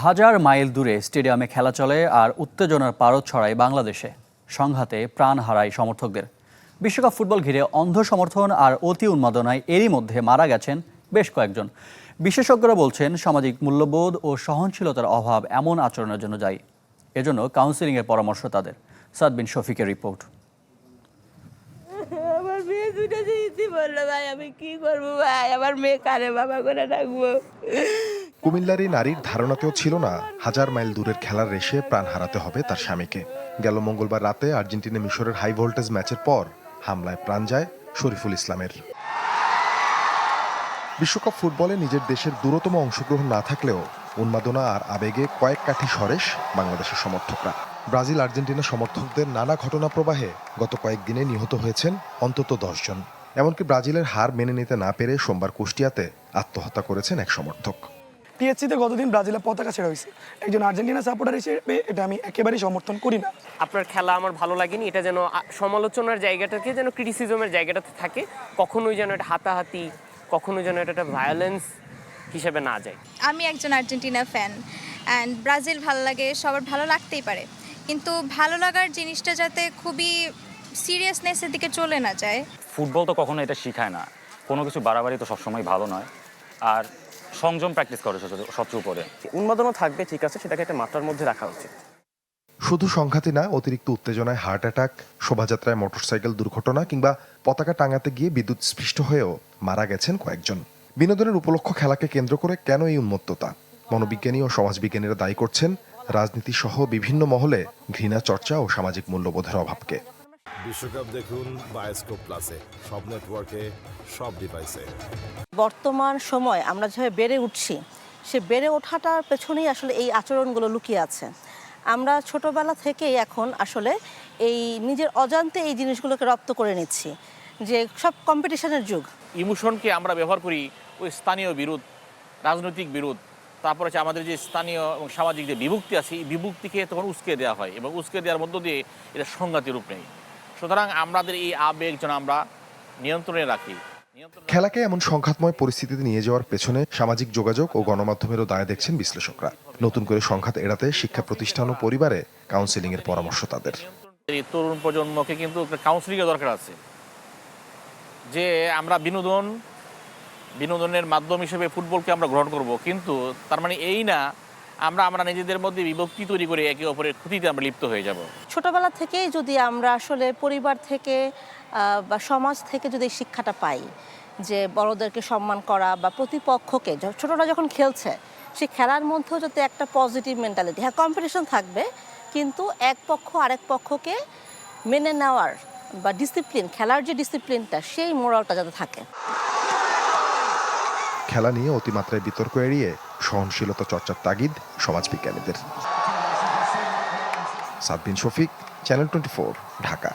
হাজার মাইল দূরে স্টেডিয়ামে খেলা চলে আর উত্তেজনার পারদ ছড়ায় বাংলাদেশে। সংঘাতে প্রাণ হারায় সমর্থকদের। বিশ্বকাপ ফুটবল ঘিরে অন্ধ সমর্থন আর অতি উন্মাদনায় এরই মধ্যে মারা গেছেন বেশ কয়েকজন। বিশেষজ্ঞরা বলছেন সামাজিক মূল্যবোধ ও সহনশীলতার অভাব এমন আচরণের জন্য দায়ী। এজন্য কাউন্সেলিংয়ের পরামর্শ তাদের। সাদবিন শফিকের রিপোর্ট। আমার মেয়ে দুটো দিতে বললো, ভাই আমি কি করবো, ভাই আমার মেয়ে কারে বাবা করে ডাকবো। কুমিল্লার এই নারীর ধারণাতেও ছিল না হাজার মাইল দূরের খেলার রেশে প্রাণ হারাতে হবে তার স্বামীকে। গেল মঙ্গলবার রাতে আর্জেন্টিনা মিশরের হাই ভোল্টেজ ম্যাচের পর হামলায় প্রাণ যায় শরীফুল ইসলামের। বিশ্বকাপ ফুটবলে নিজের দেশের দূরতম অংশগ্রহণ না থাকলেও উন্মাদনা আর আবেগে কয়েক কাঠি সরেস বাংলাদেশের সমর্থকরা। ব্রাজিল আর্জেন্টিনা সমর্থকদের নানা ঘটনা প্রবাহে গত কয়েকদিনে নিহত হয়েছেন অন্তত 10 জন। এমনকি ব্রাজিলের হার মেনে নিতে না পেরে সোমবার কুষ্টিয়াতে আত্মহত্যা করেছেন এক সমর্থক। টিএসসিতে গতদিন ব্রাজিলের পতাকা ছেড়া হয়েছে। একজন আর্জেন্টিনা সাপোর্টার হিসেবে এটা আমি একেবারেই সমর্থন করি না। আপনার খেলা আমার ভালো লাগেনি, এটা যেন সমালোচনার জায়গাটাকে যেন ক্রিটিসিজমের জায়গাটাতে থাকে, কখনোই যেন এটা হাতাহাতি, কখনোই যেন এটা ভায়োলেন্স হিসেবে না যায়। আমি একজন আর্জেন্টিনা ফ্যান অ্যান্ড ব্রাজিল ভালো লাগে, সবার ভালো লাগতেই পারে, কিন্তু ভালো লাগার জিনিসটা যাতে খুবই সিরিয়াসনেসের দিকে চলে না যায়। ফুটবল তো কখনো এটা শেখায় না, কোনো কিছু বাড়াবাড়ি তো সবসময় ভালো নয়, আর সংযম প্র্যাকটিস করে সবচেয়ে উপরে। উন্মাদনা থাকবে, ঠিক আছে, সেটাকে একটা মাত্রার মধ্যে রাখা উচিত। শুধু সংঘাতে না, অতিরিক্ত উত্তেজনায় হার্ট অ্যাটাক, শোভাযাত্রায় মোটরসাইকেল দুর্ঘটনা কিংবা পতাকা টাঙাতে গিয়ে বিদ্যুৎ স্পৃষ্ট হয়েও মারা গেছেন কয়েকজন। বিনোদনের উপলক্ষ খেলাকে কেন্দ্র করে কেন এই উন্মত্ততা? মনোবিজ্ঞানী ও সমাজবিজ্ঞানীরা দায়ী করছেন রাজনীতি সহ বিভিন্ন মহলে ঘৃণা চর্চা ও সামাজিক মূল্যবোধের অভাবকে। বিশ্বকাপ দেখুন বায়োস্কোপ প্লাসে, সব নেটওয়ার্কে, সব ডিভাইসে। বর্তমান সময় আমরা যেভাবে বেড়ে উঠছি, সে বেড়ে ওঠাটার পেছনেই আসলে এই আচরণগুলো লুকিয়ে আছে। আমরা ছোটবেলা থেকেই এখন আসলে এই নিজের অজান্তে এই জিনিসগুলোকে রপ্ত করে নিচ্ছি, যে সব কম্পিটিশনের যুগ। ইমোশনকে আমরা ব্যবহার করি ওই স্থানীয় বিরোধ, রাজনৈতিক বিরোধ, তারপর হচ্ছে আমাদের যে স্থানীয় এবং সামাজিক যে বিভক্তি আছে, এই বিভক্তিকে তখন উস্কে দেওয়া হয় এবং উস্কে দেওয়ার মধ্য দিয়ে এটা সংঘাতের রূপ নেয়। সুতরাং আমাদের এই আবেগ যেন আমরা নিয়ন্ত্রণে রাখি। খেলাকে এমন সংঘাতময় পরিস্থিতিতে নিয়ে যাওয়ার পেছনে সামাজিক যোগাযোগ ও গণমাধ্যমেরও দায় দেখছেন বিশ্লেষকরা। নতুন করে সংঘাত এড়াতে শিক্ষা প্রতিষ্ঠান ও পরিবারে কাউন্সেলিংয়ের পরামর্শ তাদের। এই তরুণ প্রজন্মকে কিন্তু একটা কাউন্সেলিংয়ের দরকার আছে, যে আমরা বিনোদনের মাধ্যম হিসেবে ফুটবলকে আমরা গ্রহণ করব, কিন্তু তার মানে এই না আমরা নিজেদের মধ্যে বিভক্তি তৈরি করে একে অপরের ক্ষতিতে আমরা লিপ্ত হয়ে যাব। ছোটবেলা থেকেই যদি আমরা আসলে পরিবার থেকে বা সমাজ থেকে যদি শিক্ষাটা পাই যে বড়দেরকে সম্মান করা বা প্রতিপক্ষকে, ছোটরা যখন খেলছে সে খেলার মধ্যেও যাতে একটা পজিটিভ মেন্টালিটি, হ্যাঁ কম্পিটিশন থাকবে, কিন্তু এক পক্ষ আরেক পক্ষকে মেনে নেওয়ার বা ডিসিপ্লিন, খেলার যে ডিসিপ্লিনটা, সেই মোরালটা যাতে থাকে। খেলা নিয়ে অতিমাত্রায় বিতর্ক এড়িয়ে সহনশীলতা চর্চার তাগিদ সমাজবিজ্ঞানীদের। সাদবিন শফিক, চ্যানেল 24, ঢাকা।